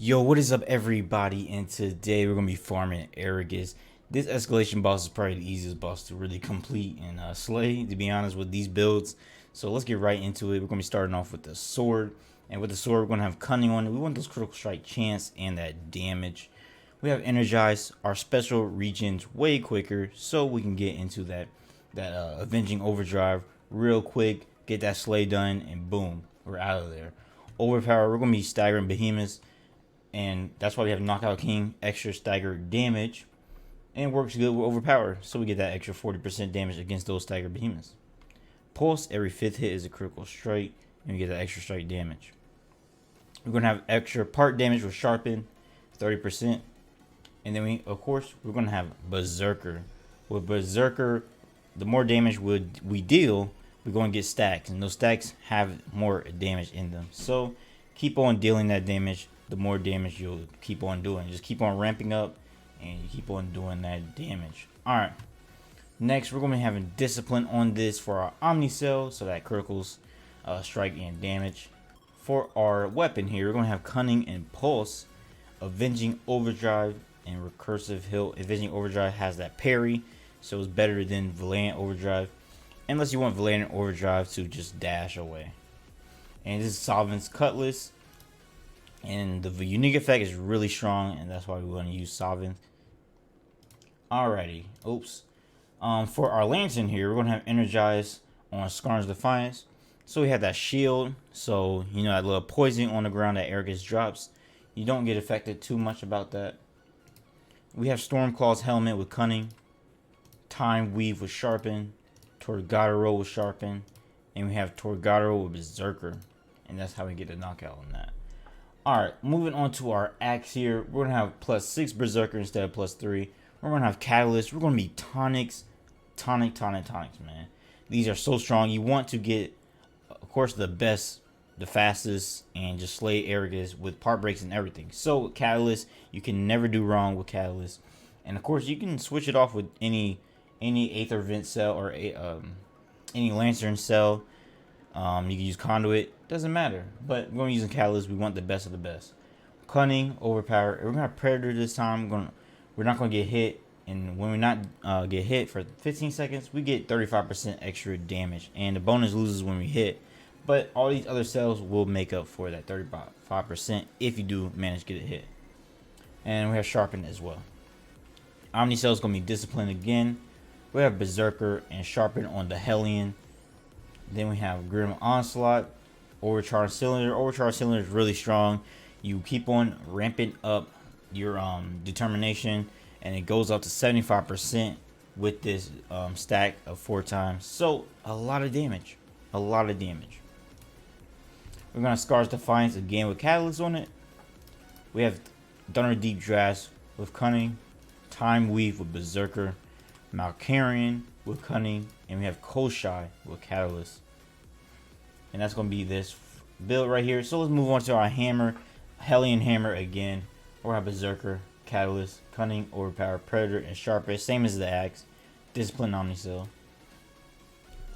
Yo, what is up, everybody? And today we're gonna be farming aragus. This escalation boss is probably the easiest boss to really complete and slay, to be honest, with these builds. So let's get right into it. We're gonna be starting off with the sword, and with the sword, we're gonna have cunning on it. We want those critical strike chance and that damage. We have energize. Our special regions way quicker, so we can get into that avenging overdrive real quick. Get that slay done, and boom, we're out of there. Overpower. We're gonna be staggering behemoths. And that's why we have Knockout King, extra stagger damage, and works good with Overpower, so we get that extra 40% damage against those stagger behemoths. Pulse, every 5th hit is a critical strike, and we get that extra strike damage. We're going to have extra part damage with Sharpen, 30%, and then of course, we're going to have Berserker. With Berserker, the more damage we deal, we're going to get stacks, and those stacks have more damage in them. So keep on dealing that damage. The more damage you'll keep on doing. Just keep on ramping up and you keep on doing that damage. Alright. Next, we're going to be having discipline on this for our Omni Cell, so that criticals strike and damage. For our weapon here, we're going to have Cunning and Pulse, Avenging Overdrive, and Recursive Hill. Avenging Overdrive has that parry, so it's better than Valiant Overdrive. Unless you want Valiant Overdrive to just dash away. And this is Sovereign's Cutlass. And the unique effect is really strong, and that's why we want to use Sovereign. Alrighty. Oops. For our Lantern here, we're going to have Energize on Skarn's Defiance. So we have that shield. So, you know, that little poison on the ground that Aragus drops. You don't get affected too much about that. We have Stormclaw's Helmet with Cunning. Time Weave with Sharpen. Torgadero with Sharpen. And we have Torgadero with Berserker. And that's how we get a knockout on that. Alright, moving on to our axe here. We're going to have +6 Berserker instead of +3. We're going to have Catalyst. We're going to be tonics. Tonics, man. These are so strong. You want to get, of course, the best, the fastest, and just slay aragus with part breaks and everything. So, Catalyst, you can never do wrong with Catalyst. And, of course, you can switch it off with any Aether Vent cell or any Lantern cell. You can use Conduit. Doesn't matter. But we're going to use Catalyst. We want the best of the best. Cunning, Overpower. We're going to have Predator this time. We're not going to get hit. And when we not get hit for 15 seconds, we get 35% extra damage. And the bonus loses when we hit. But all these other cells will make up for that 35% if you do manage to get a hit. And we have Sharpen as well. Omni Cell is going to be Discipline again. We have Berserker and Sharpen on the Hellion. Then we have Grim Onslaught, Overcharged Cylinder. Overcharged Cylinder is really strong. You keep on ramping up your determination, and it goes up to 75% with this stack of 4 times. So a lot of damage, a lot of damage. We're gonna Skar's Defiance again with Catalyst on it. We have Thunder Deep Drafts with Cunning, Time Weave with Berserker, Malkarian with Cunning, and we have Koshai with Catalyst. And that's going to be this build right here. So let's move on to our hammer. Hellion Hammer again. Or have Berserker, Catalyst, Cunning, Overpower, Predator, and Sharpen. Same as the axe. Discipline, Omni Cell.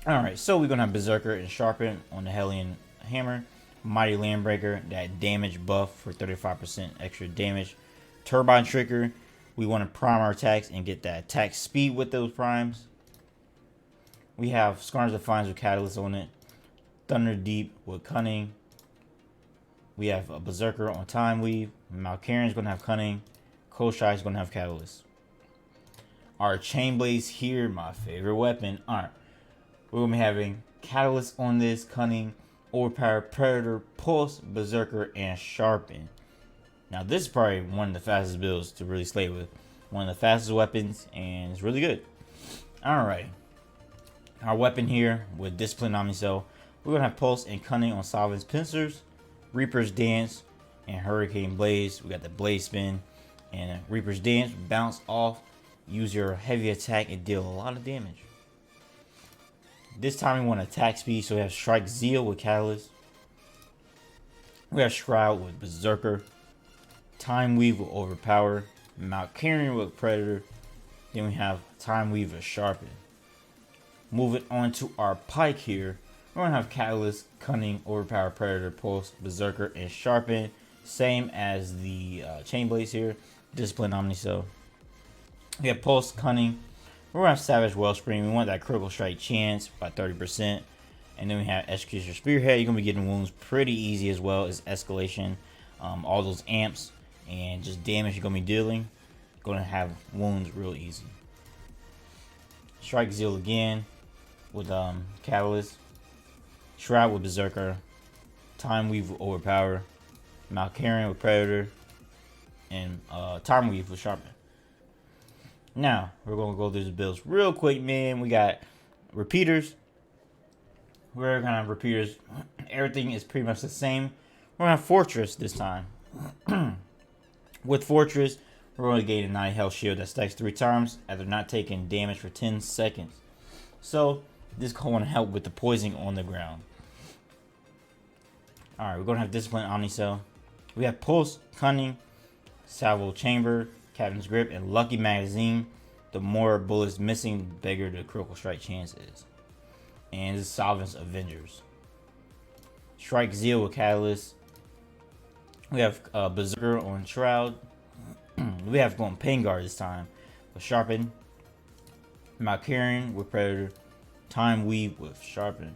Alright, so we're going to have Berserker and Sharpen on the Hellion Hammer. Mighty Landbreaker, that damage buff for 35% extra damage. Turbine Trigger. We want to prime our attacks and get that attack speed with those primes. We have Skarn's Defiance with Catalyst on it. Thunder Deep with Cunning. We have a Berserker on Time Weave. Malkarian is going to have Cunning. Koshai is going to have Catalyst. Our Chain Blades here, my favorite weapon. Alright, we're going to be having Catalyst on this, Cunning, Overpower, Predator, Pulse, Berserker, and Sharpen. Now this is probably one of the fastest builds to really slay with. One of the fastest weapons, and it's really good. Alright. Our weapon here with Discipline Omni Cell. We're going to have Pulse and Cunning on Sovereign's Pincers, Reaper's Dance, and Hurricane Blaze. We got the Blaze Spin and Reaper's Dance. Bounce off, use your heavy attack, and deal a lot of damage. This time we want attack speed, so we have Strike Zeal with Catalyst. We have Shroud with Berserker. Time Weave with Overpower. Malkarian with Predator. Then we have Time Weave with Sharpen. Moving on to our Pike here. We're going to have Catalyst, Cunning, Overpower, Predator, Pulse, Berserker, and Sharpen. Same as the chain blades here. Discipline, Omnicell. We have Pulse, Cunning. We're gonna have Savage Wellspring. We want that critical strike chance by 30%. And then we have Executioner Spearhead. You're gonna be getting wounds pretty easy, as well as Escalation. All those amps and just damage you're gonna be dealing. Gonna have wounds real easy. Strike Zeal again with Catalyst. Shroud with Berserker. Time Weave with Overpower. Malkarian with Predator. And Time Weave with Sharpen. Now, we're going to go through the builds real quick, man. We got repeaters. We're going to have repeaters. Everything is pretty much the same. We're going to have Fortress this time. With Fortress, we're going to gain a 9 health shield that stacks 3 times after not taking damage for 10 seconds. So, this is going to help with the poisoning on the ground. Alright, we're going to have Discipline, Omnicell. We have Pulse, Cunning, Salvo Chamber, Captain's Grip, and Lucky Magazine. The more bullets missing, the bigger the critical strike chance is. And this is Solvent's Avengers. Strike Zeal with Catalyst. We have Berserker on Shroud. We have going Pain Guard this time with Sharpen. Malkarian with Predator. Time Weave with Sharpen.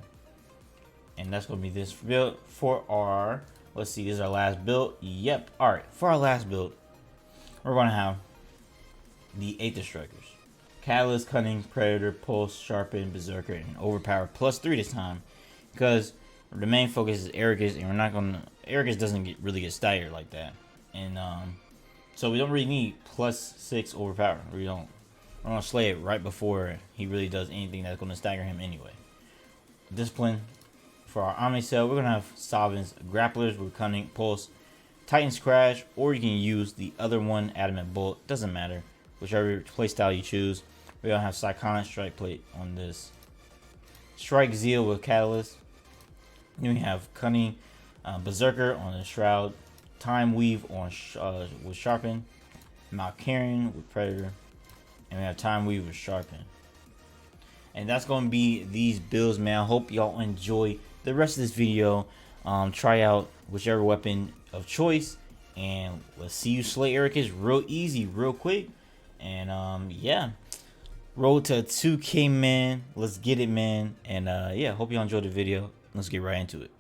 And that's going to be this build for our... Let's see, this is our last build. Yep. Alright, for our last build, we're going to have the Aether Strikers. Catalyst, Cunning, Predator, Pulse, Sharpen, Berserker, and Overpower +3 this time. Because the main focus is Aragus, and we're not going to... Aragus doesn't really get staggered like that. And so we don't really need +6 Overpower. We don't. We're going to slay it right before he really does anything that's going to stagger him anyway. Discipline. For our Omnicell, we're going to have Solvent's Grapplers with Cunning, Pulse, Titan's Crash, or you can use the other one, Adamant Bolt. Doesn't matter. Whichever playstyle you choose. We're going to have Psychonic Strike Plate on this. Strike Zeal with Catalyst. Then we have Cunning, Berserker on the Shroud, Time Weave on with Sharpen, Malkarian with Predator, and we have Time Weave with Sharpen. And that's going to be these builds, man. I hope y'all enjoy the rest of this video. Try out whichever weapon of choice, and let's see you slay Aragus real easy, real quick. And yeah, road to 2K, man. Let's get it, man. And yeah, hope y'all enjoyed the video. Let's get right into it.